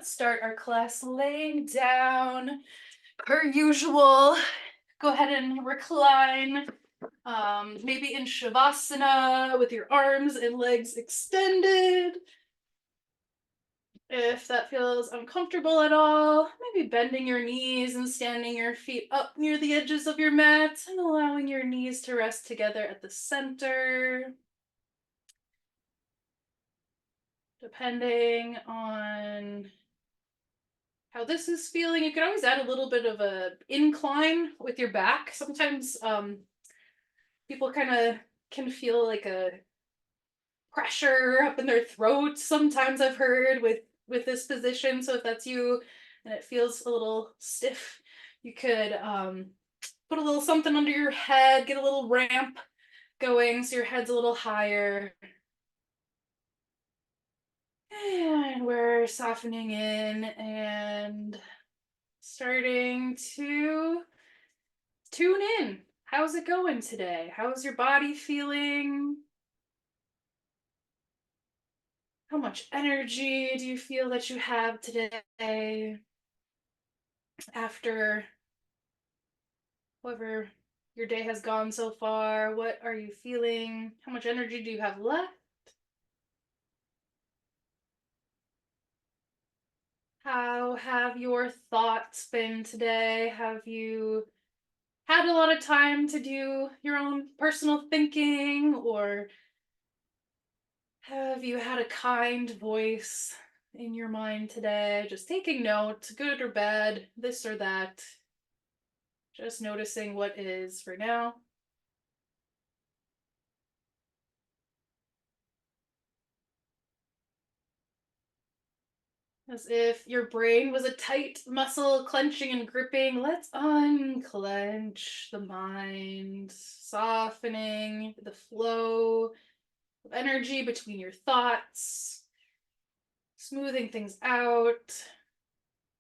let's start our class laying down. Per usual, go ahead and recline, maybe in Shavasana with your arms and legs extended. If that feels uncomfortable at all, maybe bending your knees and standing your feet up near the edges of your mat and allowing your knees to rest together at the center. Depending on how this is feeling, you can always add a little bit of a incline with your back. Sometimes people kind of can feel like a pressure up in their throat. Sometimes I've heard with this position. So if that's you and it feels a little stiff, you could put a little something under your head, get a little ramp going so your head's a little higher. And we're softening in and starting to tune in. How's it going today? How's your body feeling? How much energy do you feel that you have today after however your day has gone so far? What are you feeling? How much energy do you have left? How have your thoughts been today? Have you had a lot of time to do your own personal thinking, or have you had a kind voice in your mind today, just taking note, good or bad, this or that, just noticing what is for now? As if your brain was a tight muscle clenching and gripping, let's unclench the mind, softening the flow of energy between your thoughts, smoothing things out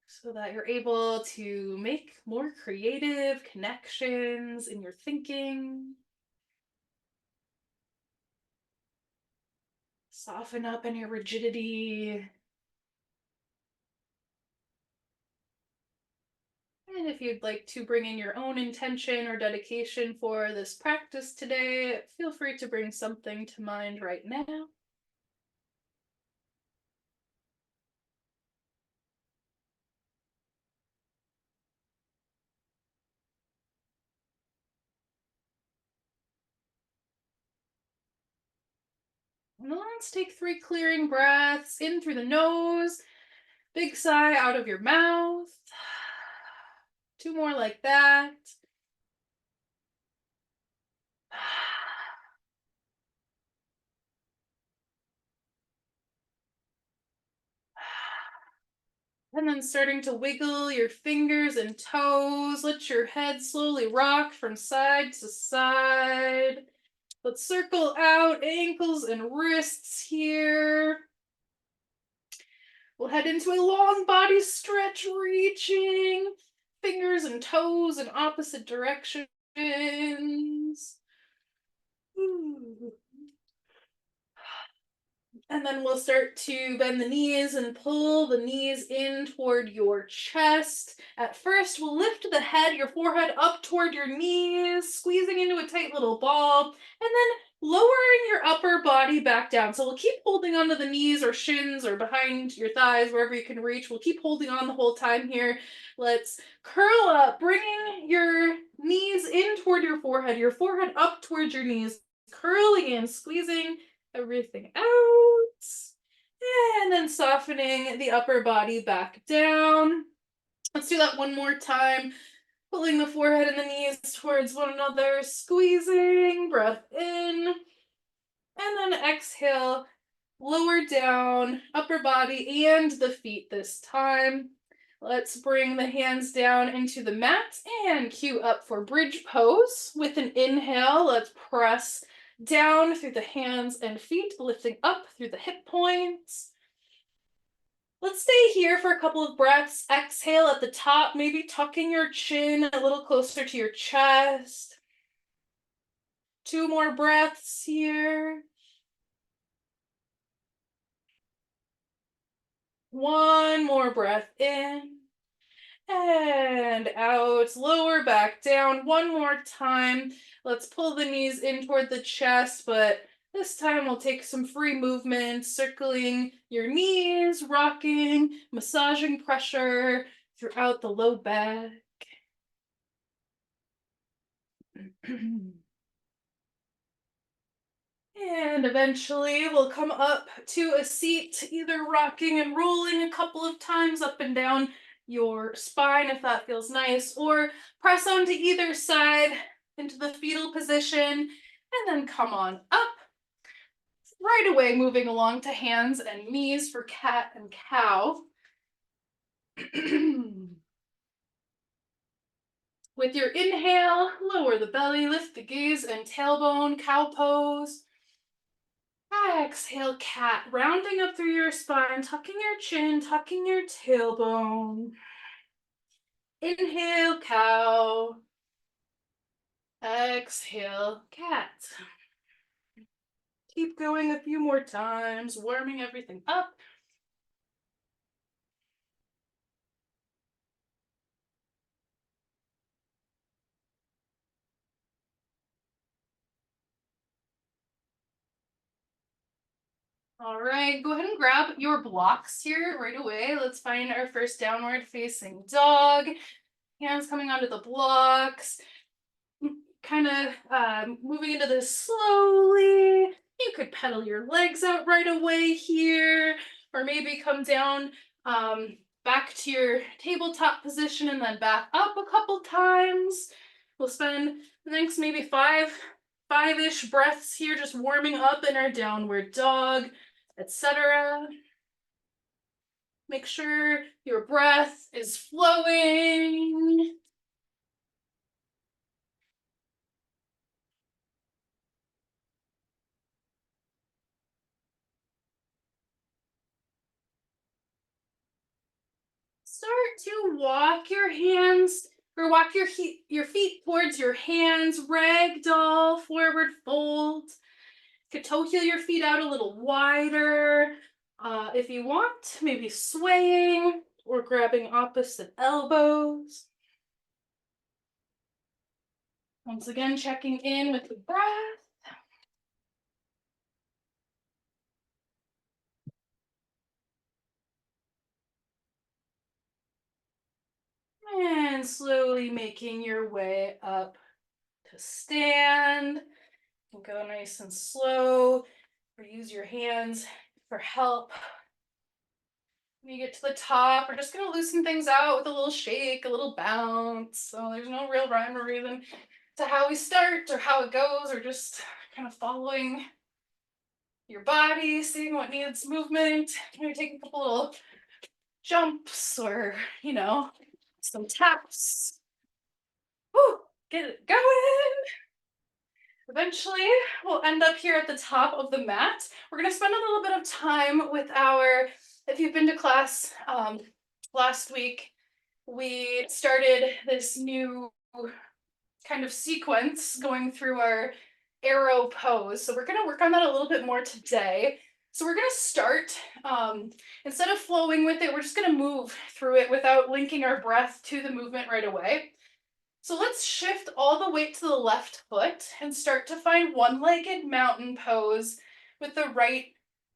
so that you're able to make more creative connections in your thinking. Soften up any rigidity. And if you'd like to bring in your own intention or dedication for this practice today, feel free to bring something to mind right now. And then let's take 3 clearing breaths in through the nose, big sigh out of your mouth. 2 more like that. And then starting to wiggle your fingers and toes. Let your head slowly rock from side to side. Let's circle out ankles and wrists here. We'll head into a long body stretch, reaching fingers and toes in opposite directions. Ooh. And then we'll start to bend the knees and pull the knees in toward your chest. At first, we'll lift the head, your forehead up toward your knees, squeezing into a tight little ball, and then lowering your upper body back down. So we'll keep holding onto the knees or shins or behind your thighs, wherever you can reach. We'll keep holding on the whole time here. Let's curl up, bringing your knees in toward your forehead up towards your knees, curling in, squeezing everything out, and then softening the upper body back down. Let's do that one more time, pulling the forehead and the knees towards one another, squeezing, breath in, and then exhale, lower down, upper body and the feet this time. Let's bring the hands down into the mat and cue up for bridge pose. With an inhale, let's press down through the hands and feet, lifting up through the hip points. Let's stay here for a couple of breaths. Exhale at the top, maybe tucking your chin a little closer to your chest. 2 more breaths here. One more breath in and out. Lower back down. One more time. Let's pull the knees in toward the chest, but this time we'll take some free movement, circling your knees, rocking, massaging pressure throughout the low back. And eventually we'll come up to a seat, either rocking and rolling a couple of times up and down your spine if that feels nice, or press onto either side into the fetal position, and then come on up. Right away, moving along to hands and knees for cat and cow. With your inhale, lower the belly, lift the gaze and tailbone, cow pose. Exhale, cat, rounding up through your spine, tucking your chin, tucking your tailbone. Inhale, cow. Exhale, cat. Keep going a few more times, warming everything up. All right, go ahead and grab your blocks here right away. Let's find our first downward facing dog. Hands coming onto the blocks. Kind of moving into this slowly. You could pedal your legs out right away here, or maybe come down back to your tabletop position and then back up a couple times. We'll spend the next maybe five-ish breaths here, just warming up in our downward dog, etc. Make sure your breath is flowing. Start to walk your hands or walk your feet towards your hands, ragdoll, forward fold. You could toe heel your feet out a little wider. If you want, maybe swaying or grabbing opposite elbows. Once again, checking in with the breath. And slowly making your way up to stand. You can go nice and slow, or use your hands for help. When you get to the top, we're just gonna loosen things out with a little shake, a little bounce. So there's no real rhyme or reason to how we start or how it goes, or just kind of following your body, seeing what needs movement. Maybe take a couple little jumps or, some taps. Woo, get it going. Eventually, we'll end up here at the top of the mat. We're going to spend a little bit of time with if you've been to class last week, we started this new kind of sequence going through our arrow pose. So we're going to work on that a little bit more today. So we're going to start, instead of flowing with it, we're just going to move through it without linking our breath to the movement right away. So let's shift all the weight to the left foot and start to find one-legged mountain pose with the right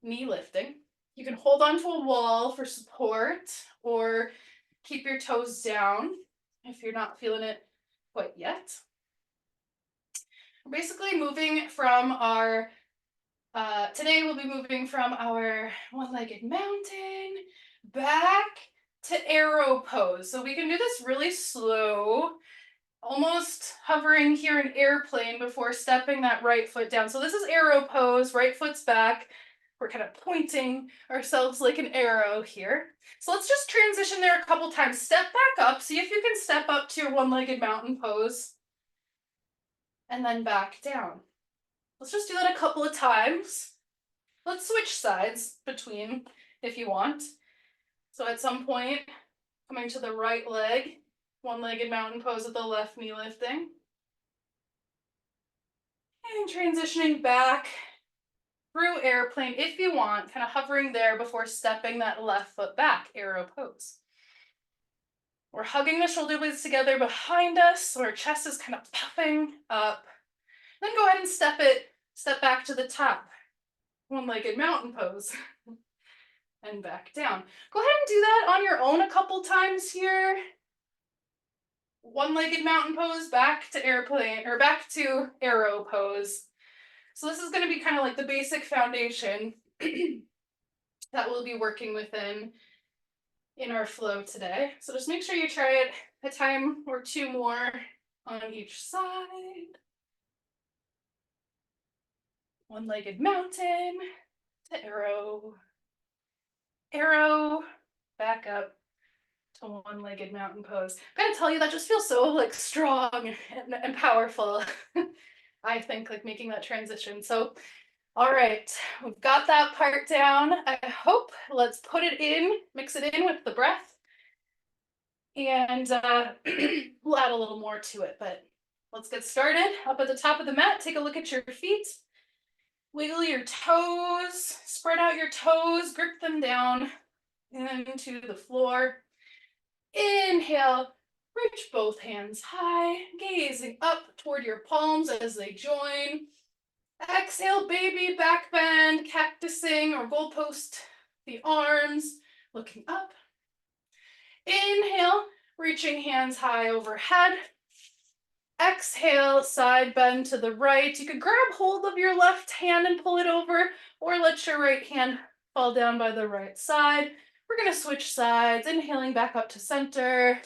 knee lifting. You can hold onto a wall for support or keep your toes down if you're not feeling it quite yet. We're basically moving from today we'll be moving from our one-legged mountain back to arrow pose. So we can do this really slow, almost hovering here in airplane before stepping that right foot down. So this is arrow pose, right foot's back. We're kind of pointing ourselves like an arrow here. So let's just transition there a couple times. Step back up. See if you can step up to your one-legged mountain pose. And then back down. Let's just do that a couple of times. Let's switch sides between if you want. So at some point, coming to the right leg, one-legged mountain pose with the left knee lifting. And transitioning back through airplane if you want, kind of hovering there before stepping that left foot back, arrow pose. We're hugging the shoulder blades together behind us, so our chest is kind of puffing up. Then go ahead and step back to the top, one-legged mountain pose, and back down. Go ahead and do that on your own a couple times here. One-legged mountain pose, back to airplane, or back to arrow pose. So this is going to be kind of like the basic foundation that we'll be working within in our flow today. So just make sure you try it a time or two more on each side. One-legged mountain to arrow, arrow, back up to one-legged mountain pose. I'm gonna tell you, that just feels so like strong and powerful. I think, like, making that transition. So, all right, we've got that part down, I hope. Let's put it in, mix it in with the breath. And we'll add a little more to it, but let's get started. Up at the top of the mat, take a look at your feet. Wiggle your toes, spread out your toes, grip them down into the floor. Inhale, reach both hands high, gazing up toward your palms as they join. Exhale, baby back bend, cactusing or goalpost the arms, looking up. Inhale, reaching hands high overhead. Exhale, side bend to the right. You could grab hold of your left hand and pull it over, or let your right hand fall down by the right side. We're going to switch sides, inhaling back up to center.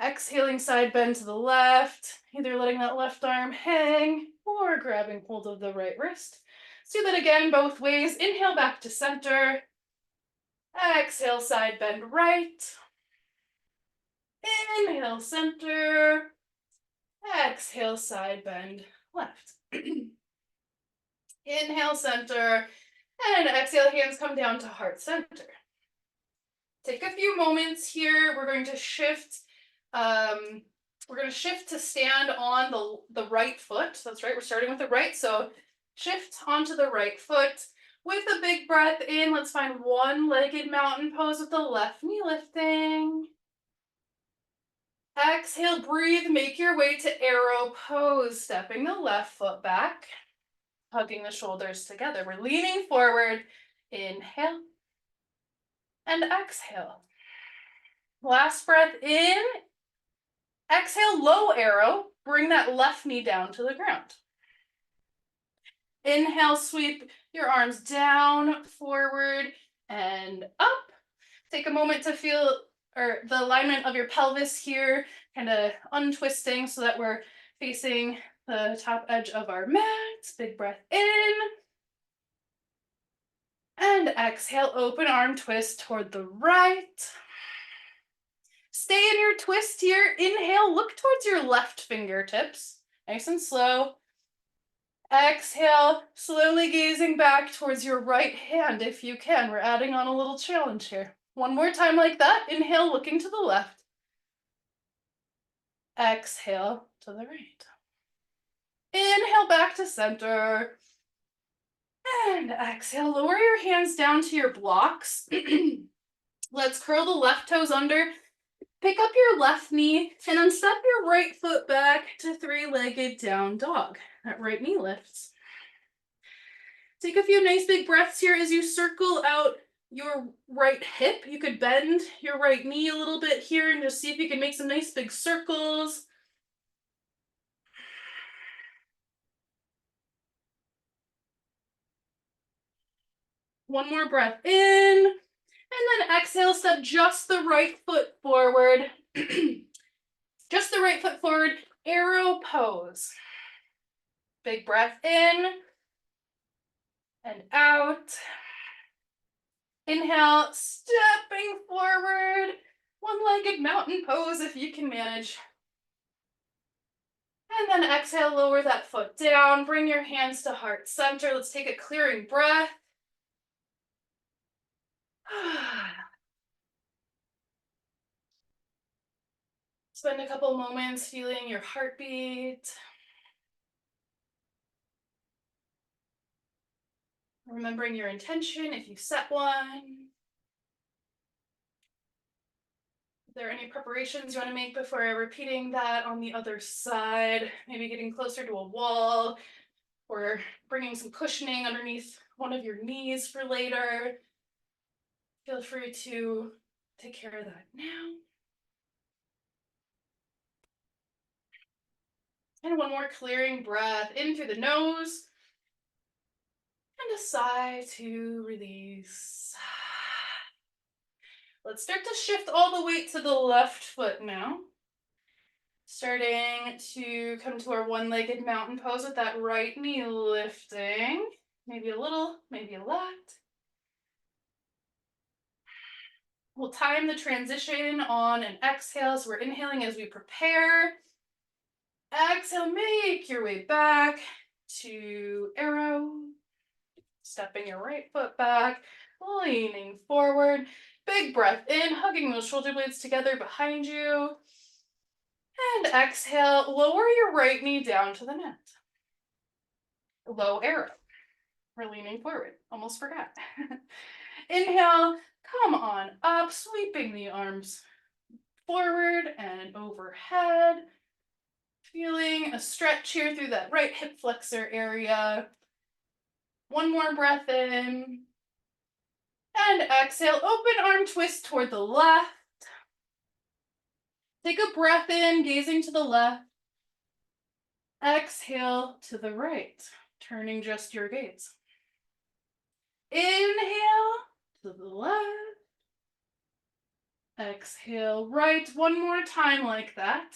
Exhaling, side bend to the left, either letting that left arm hang or grabbing hold of the right wrist. Let's do that again both ways. Inhale back to center. Exhale, side bend right. Inhale, center. Exhale, side bend left. Inhale, center. And exhale, hands come down to heart center. Take a few moments here. We're going to shift. We're going to shift to stand on the right foot. That's right, we're starting with the right. So shift onto the right foot. With a big breath in, let's find one-legged mountain pose with the left knee lifting. Exhale, breathe, make your way to arrow pose, stepping the left foot back, hugging the shoulders together. We're leaning forward. Inhale and exhale. Last breath in. Exhale, low arrow. Bring that left knee down to the ground. Inhale, sweep your arms down, forward, and up. Take a moment to feel the alignment of your pelvis here, kind of untwisting so that we're facing the top edge of our mat. Big breath in. And exhale, open arm twist toward the right. Stay in your twist here. Inhale, look towards your left fingertips. Nice and slow. Exhale, slowly gazing back towards your right hand if you can. We're adding on a little challenge here. One more time like that. Inhale, looking to the left. Exhale to the right. Inhale back to center. And exhale, lower your hands down to your blocks. Let's curl the left toes under. Pick up your left knee and then step your right foot back to three-legged down dog. That right knee lifts. Take a few nice big breaths here as you circle out your right hip. You could bend your right knee a little bit here and just see if you can make some nice big circles. One more breath in, and then exhale, step just the right foot forward. Just the right foot forward, arrow pose. Big breath in and out. Inhale, stepping forward, one-legged mountain pose if you can manage. And then exhale, lower that foot down, bring your hands to heart center. Let's take a clearing breath. Spend a couple moments feeling your heartbeat. Remembering your intention if you set one. Are there any preparations you want to make before repeating that on the other side? Maybe getting closer to a wall or bringing some cushioning underneath one of your knees for later. Feel free to take care of that now. And one more clearing breath in through the nose. And a sigh to release. Let's start to shift all the weight to the left foot now. Starting to come to our one-legged mountain pose with that right knee lifting. Maybe a little, maybe a lot. We'll time the transition on an exhale. So we're inhaling as we prepare. Exhale, make your way back to arrow. Stepping your right foot back, leaning forward. Big breath in, hugging those shoulder blades together behind you. And exhale, lower your right knee down to the mat. Low arrow. We're leaning forward. Almost forgot. Inhale, come on up, sweeping the arms forward and overhead. Feeling a stretch here through that right hip flexor area. One more breath in. And exhale, open arm twist toward the left. Take a breath in, gazing to the left. Exhale to the right, turning just your gaze. Inhale to the left. Exhale right, one more time like that.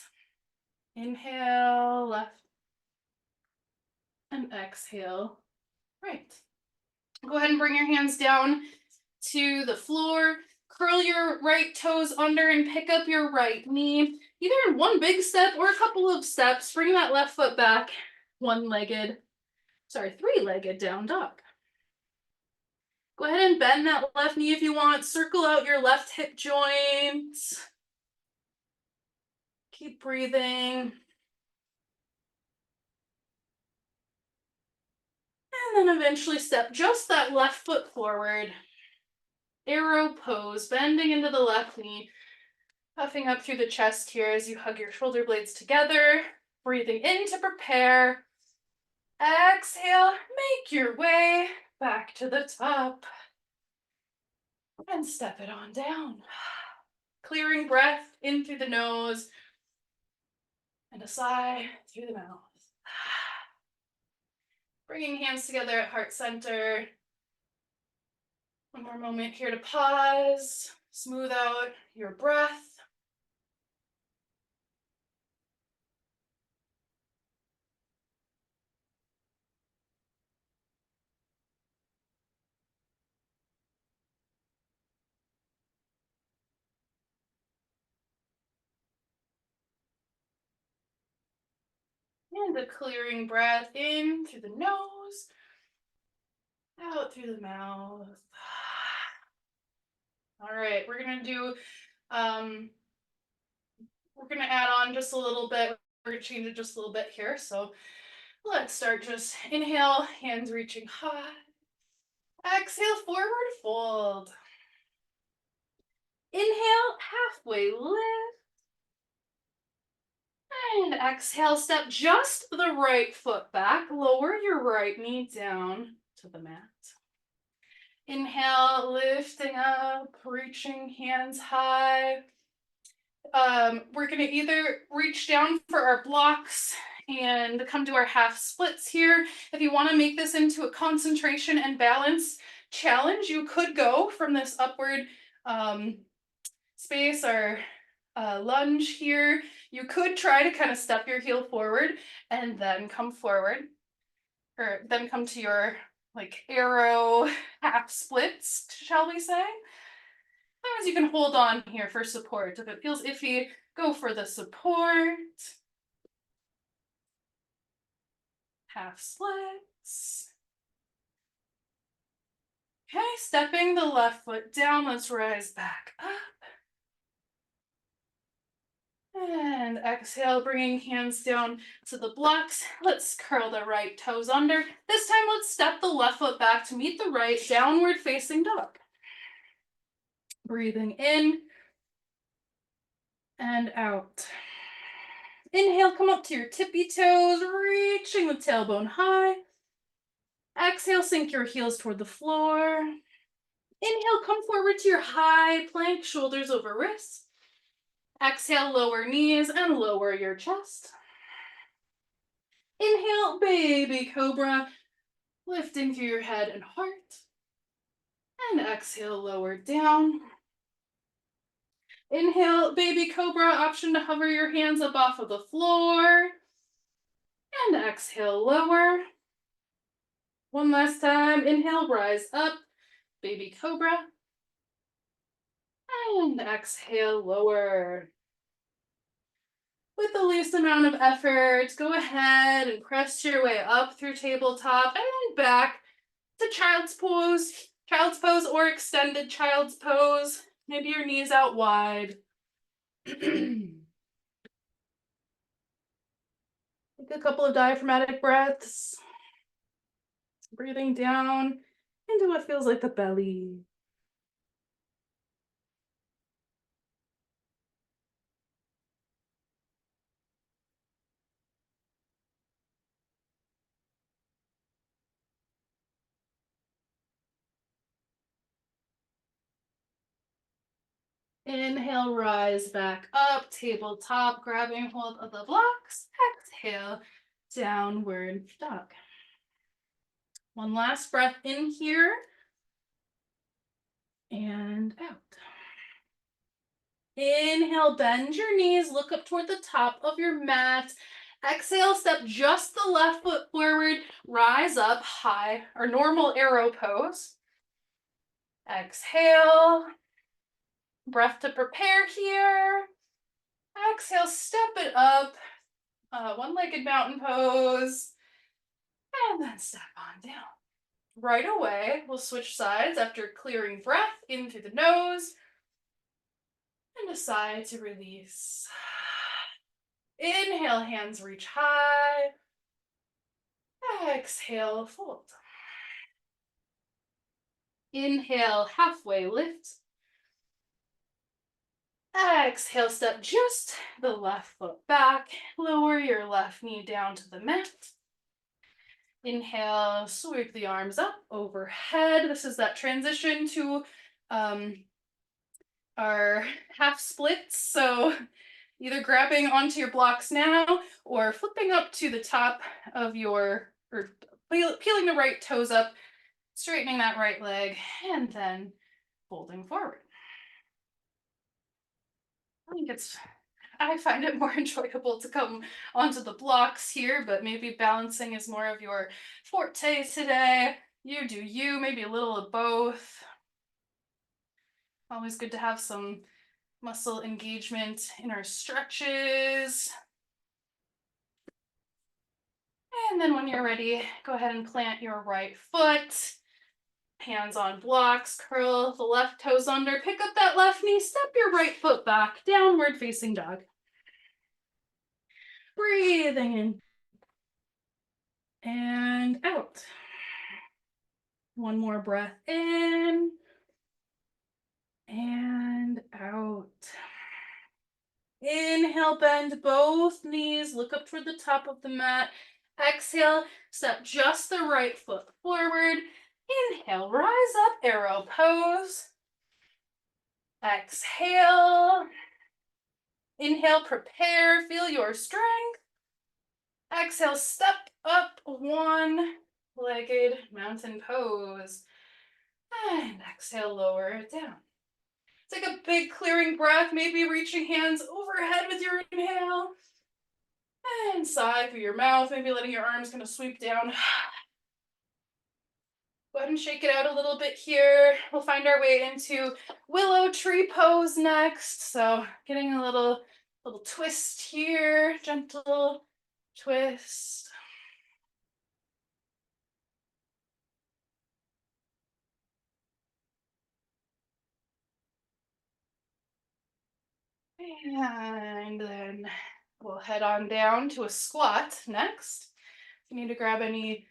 Inhale left. And exhale right. Go ahead and bring your hands down to the floor. Curl your right toes under and pick up your right knee, either in one big step or a couple of steps. Bring that left foot back, three-legged down dog. Go ahead and bend that left knee if you want. Circle out your left hip joint. Keep breathing. And then eventually step just that left foot forward. Arrow pose, bending into the left knee. Puffing up through the chest here as you hug your shoulder blades together. Breathing in to prepare. Exhale, make your way back to the top. And step it on down. Clearing breath in through the nose. And a sigh through the mouth. Bringing hands together at heart center. One more moment here to pause. Smooth out your breath. And a clearing breath in through the nose, out through the mouth. All right, we're gonna do, we're gonna add on just a little bit. We're gonna change it just a little bit here. So let's start just inhale, hands reaching high. Exhale, forward fold. Inhale, halfway lift. And exhale, step just the right foot back. Lower your right knee down to the mat. Inhale, lifting up, reaching hands high. We're going to either reach down for our blocks and come to our half splits here. If you want to make this into a concentration and balance challenge, you could go from this upward space or lunge here. You could try to kind of step your heel forward and then come forward, or then come to your like arrow half splits, shall we say. As you can hold on here for support. If it feels iffy, go for the support. Half splits. Okay, stepping the left foot down, let's rise back up. And And exhale, bringing hands down to the blocks. Let's curl the right toes under. This time, let's step the left foot back to meet the right, downward facing dog. Breathing in and out. Inhale, come up to your tippy toes, reaching the tailbone high. Exhale, sink your heels toward the floor. Inhale, come forward to your high plank, shoulders over wrists. Exhale, lower knees and lower your chest. Inhale, baby cobra, lifting through your head and heart. And exhale, lower down. Inhale, baby cobra, option to hover your hands up off of the floor. And exhale, lower. One last time. Inhale, rise up, baby cobra. And exhale, lower. With the least amount of effort, go ahead and press your way up through tabletop and then back to child's pose or extended child's pose. Maybe your knees out wide. Take a couple of diaphragmatic breaths. Breathing down into what feels like the belly. Inhale, rise back up, tabletop, grabbing hold of the blocks. Exhale, downward dog. One last breath in here and out. Inhale, bend your knees, look up toward the top of your mat. Exhale, step just the left foot forward, rise up high or normal arrow pose. Exhale, breath to prepare here. Exhale, step it up, one-legged mountain pose, and then step on down. Right away, we'll switch sides after clearing breath in through the nose and decide to release. Inhale, hands reach high. Exhale, fold. Inhale, halfway lift. Exhale, step just the left foot back. Lower your left knee down to the mat. Inhale, sweep the arms up overhead. This is that transition to our half splits. So either grabbing onto your blocks now or flipping up to the top of your, or peeling the right toes up, straightening that right leg, and then folding forward. I find it more enjoyable to come onto the blocks here, but maybe balancing is more of your forte today. You do you, maybe a little of both. Always good to have some muscle engagement in our stretches. And then when you're ready, go ahead and plant your right foot. Hands on blocks, curl the left toes under, pick up that left knee, step your right foot back, downward facing dog. Breathing in and out. One more breath in and out. Inhale, bend both knees, look up toward the top of the mat. Exhale, step just the right foot forward. Inhale, rise up, arrow pose. Exhale. Inhale, prepare, feel your strength. Exhale, step up, one-legged mountain pose. And exhale, lower it down. Take a big clearing breath, maybe reaching hands overhead with your inhale. And sigh through your mouth, maybe letting your arms kind of sweep down. Go ahead and shake it out a little bit here. We'll find our way into willow tree pose next. So getting a little twist here, gentle twist. And then We'll head on down to a squat next. If you need to grab any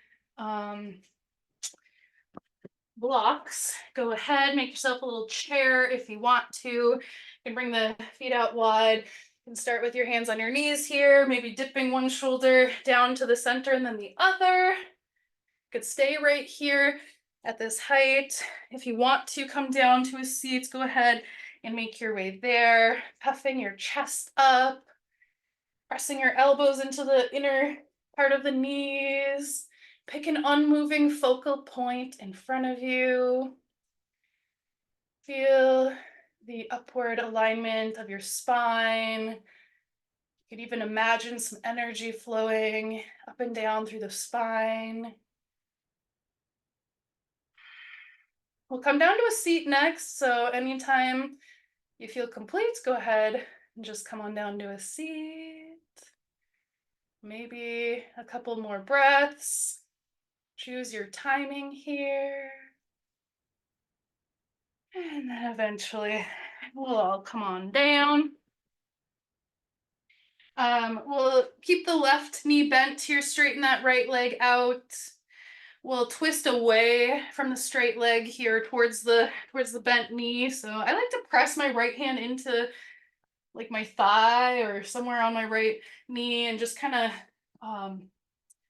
blocks, go ahead, make yourself a little chair if you want to. You can bring the feet out wide. You can start with your hands on your knees here, maybe dipping one shoulder down to the center and then the other. You could stay right here at this height. If you want to come down to a seat, go ahead and make your way there, puffing your chest up, pressing your elbows into the inner part of the knees. Pick an unmoving focal point in front of you. Feel the upward alignment of your spine. You could even imagine some energy flowing up and down through the spine. We'll come down to a seat next, so anytime you feel complete, go ahead and just come on down to a seat. Maybe a couple more breaths. Choose your timing here. And then eventually we'll all come on down. We'll keep the left knee bent here, straighten that right leg out. We'll twist away from the straight leg here towards the bent knee. So I like to press my right hand into like my thigh or somewhere on my right knee and just kind of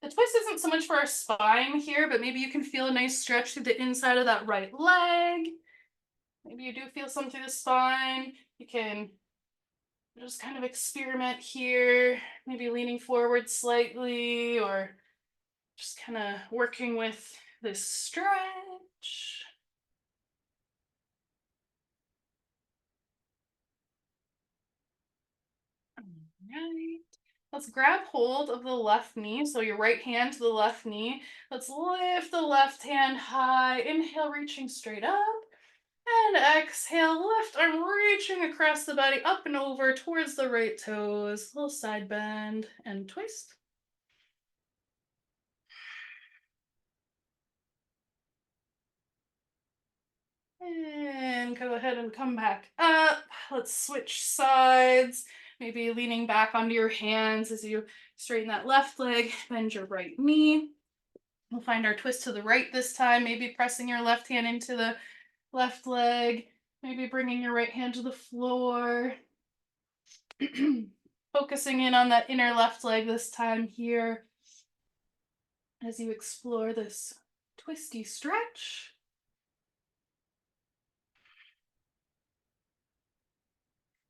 the twist isn't so much for our spine here, but maybe you can feel a nice stretch through the inside of that right leg. Maybe you do feel some through the spine. You can just kind of experiment here, maybe leaning forward slightly or just kind of working with this stretch. All right. Let's grab hold of the left knee. So your right hand to the left knee. Let's lift the left hand high. Inhale, reaching straight up. And exhale, lift. I'm reaching across the body up and over towards the right toes. Little side bend and twist. And go ahead and come back up. Let's switch sides. Maybe leaning back onto your hands as you straighten that left leg, bend your right knee. We'll find our twist to the right this time, maybe pressing your left hand into the left leg, maybe bringing your right hand to the floor. Focusing in on that inner left leg this time here as you explore this twisty stretch.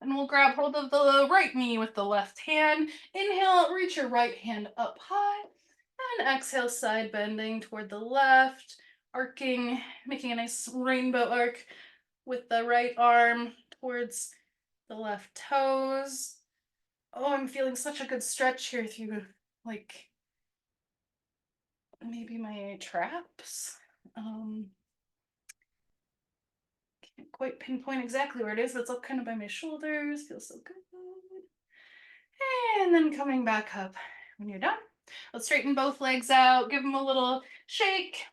And we'll grab hold of the right knee with the left hand. Inhale, reach your right hand up high. And exhale, side bending toward the left, arcing, making a nice rainbow arc with the right arm towards the left toes. Oh, I'm feeling such a good stretch here through, like, maybe my traps. Can't quite pinpoint exactly where it is, but it's up kind of by my shoulders. Feels so good. And then coming back up when you're done. Let's straighten both legs out, give them a little shake,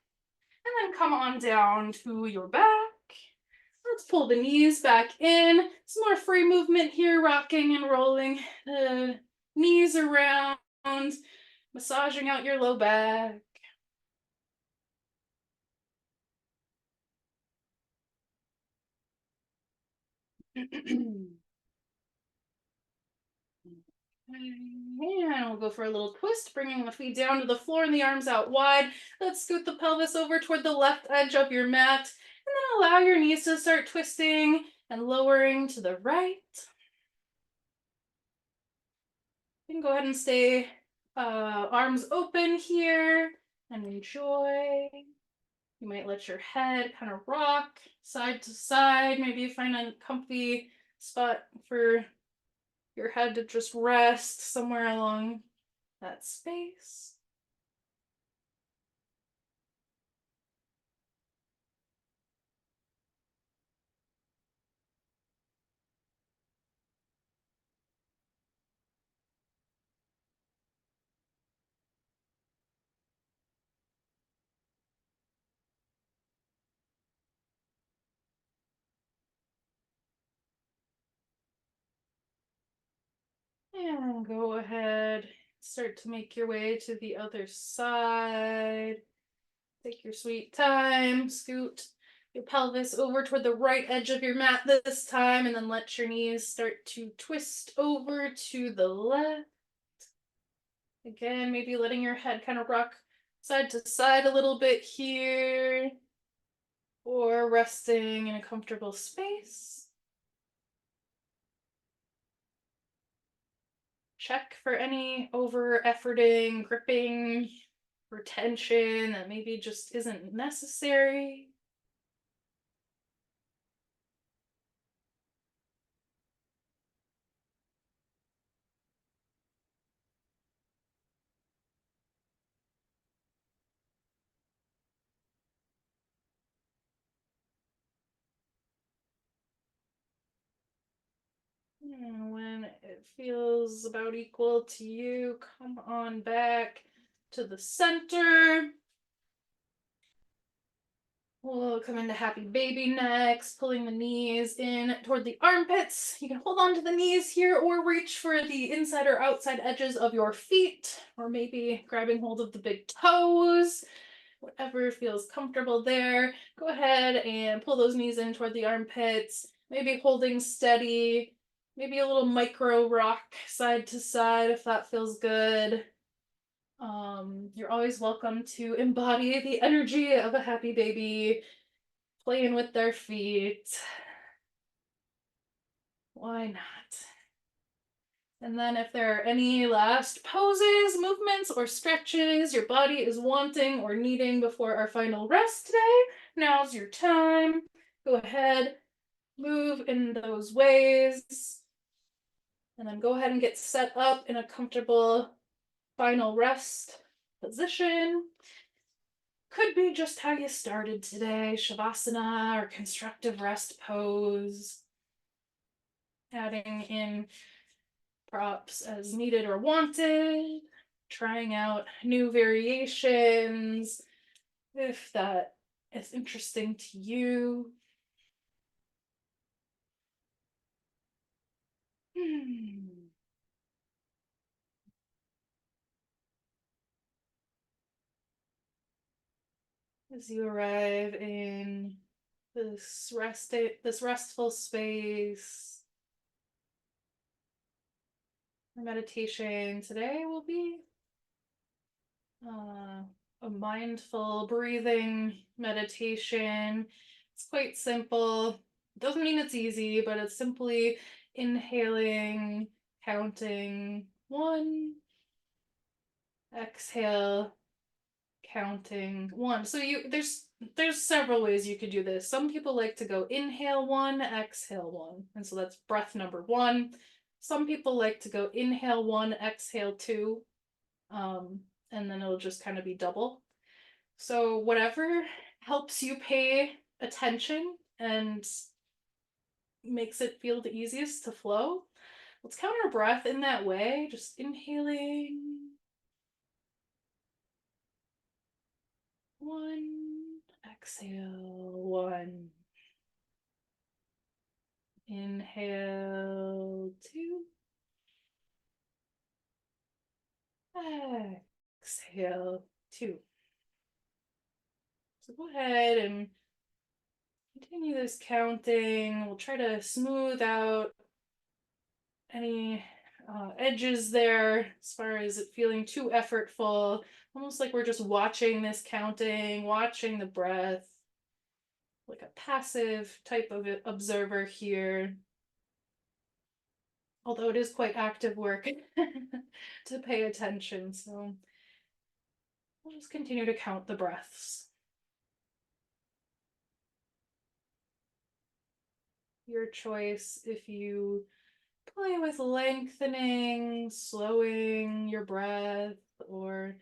and then come on down to your back. Let's pull the knees back in. Some more free movement here, rocking and rolling the knees around, massaging out your low back. And we'll go for a little twist, bringing the feet down to the floor and the arms out wide. Let's scoot the pelvis over toward the left edge of your mat, and then allow your knees to start twisting and lowering to the right. You can go ahead and stay arms open here and enjoy. You might let your head kind of rock side to side. Maybe you find a comfy spot for your head to just rest somewhere along that space. And go ahead, start to make your way to the other side. Take your sweet time, scoot your pelvis over toward the right edge of your mat this time, and then let your knees start to twist over to the left. Again, maybe letting your head kind of rock side to side a little bit here, or resting in a comfortable space. Check for any over-efforting, gripping, retention that maybe just isn't necessary. And when it feels about equal to you, come on back to the center. We'll come into happy baby next, pulling the knees in toward the armpits. You can hold on to the knees here or reach for the inside or outside edges of your feet, or maybe grabbing hold of the big toes. Whatever feels comfortable there. Go ahead and pull those knees in toward the armpits, maybe holding steady, maybe a little micro rock side to side if that feels good. You're always welcome to embody the energy of a happy baby, playing with their feet. Why not? And then if there are any last poses, movements, or stretches your body is wanting or needing before our final rest today, now's your time. Go ahead, move in those ways. And then go ahead and get set up in a comfortable final rest position. Could be just how you started today, Shavasana or constructive rest pose. Adding in props as needed or wanted, trying out new variations if that is interesting to you. As you arrive in this restful space, our meditation today will be a mindful breathing meditation. It's quite simple. It doesn't mean it's easy, but it's simply inhaling, counting 1, exhale, counting 1. So there's several ways you could do this. Some people like to go inhale 1, exhale 1, and so that's breath number 1. Some people like to go inhale 1, exhale 2, and then it'll just kind of be double. So whatever helps you pay attention and makes it feel the easiest to flow. Let's count our breath in that way, just inhaling 1, exhale 1, inhale 2, exhale 2. So go ahead and continue this counting. We'll try to smooth out any edges there as far as it feeling too effortful, almost like we're just watching this counting, watching the breath, like a passive type of observer here. Although it is quite active work to pay attention, so we'll just continue to count the breaths. Your choice if you play with lengthening, slowing your breath, or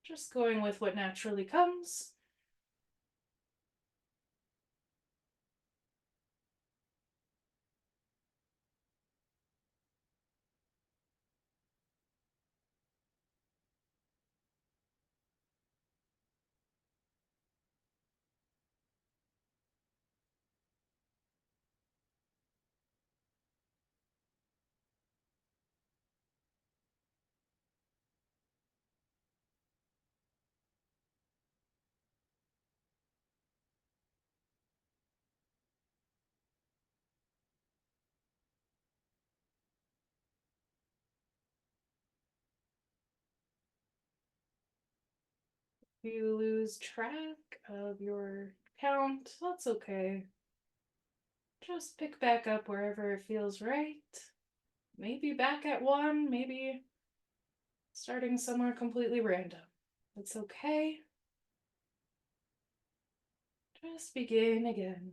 just going with what naturally comes. If you lose track of your count, that's okay. Just pick back up wherever it feels right. Maybe back at one, maybe starting somewhere completely random. It's okay. Just begin again.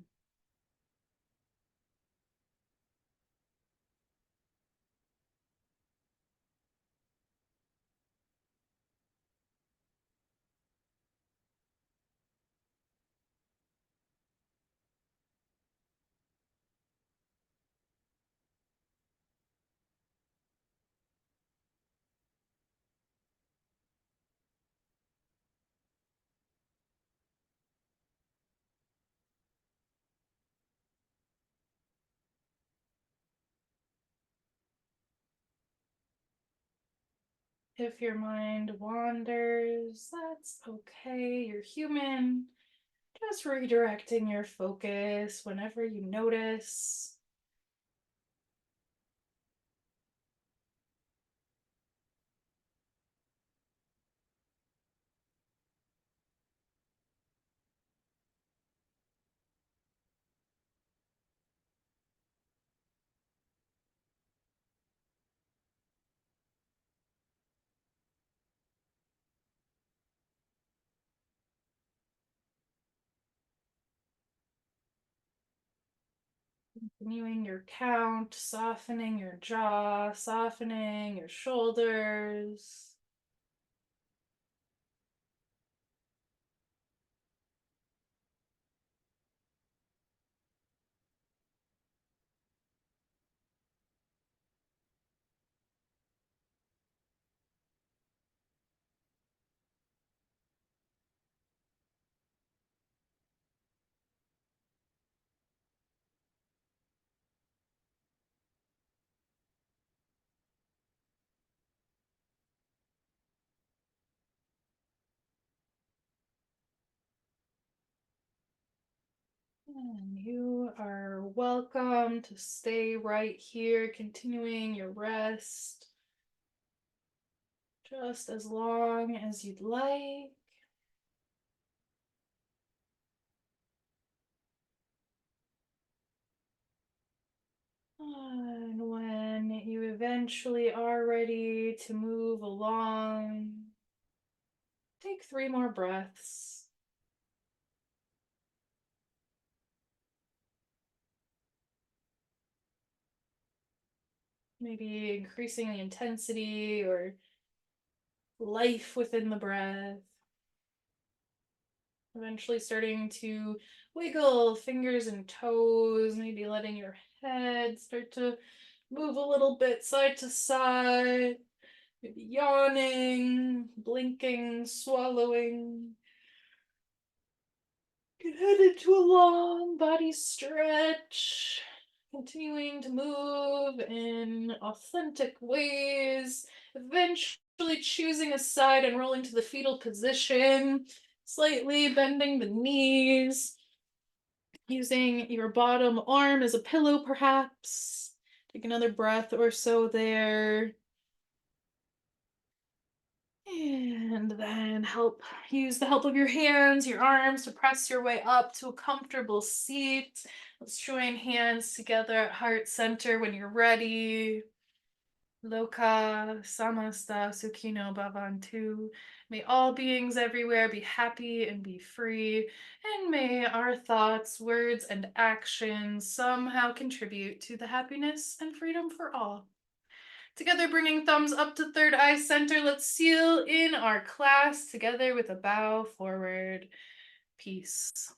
If your mind wanders, that's okay. You're human. Just redirecting your focus whenever you notice. Continuing your count, softening your jaw, softening your shoulders. And you are welcome to stay right here, continuing your rest just as long as you'd like. And when you eventually are ready to move along, take 3 more breaths. Maybe increasing the intensity or life within the breath. Eventually starting to wiggle fingers and toes, maybe letting your head start to move a little bit side to side, maybe yawning, blinking, swallowing. Get head into a long body stretch, continuing to move in authentic ways, eventually choosing a side and rolling to the fetal position, slightly bending the knees, using your bottom arm as a pillow, perhaps. Take another breath or so there. And then use the help of your hands, your arms to press your way up to a comfortable seat. Let's join hands together at heart center when you're ready. Loka samasta sukhino bhavantu. May all beings everywhere be happy and be free, and may our thoughts, words, and actions somehow contribute to the happiness and freedom for all. Together, bringing thumbs up to third eye center, let's seal in our class together with a bow forward. Peace.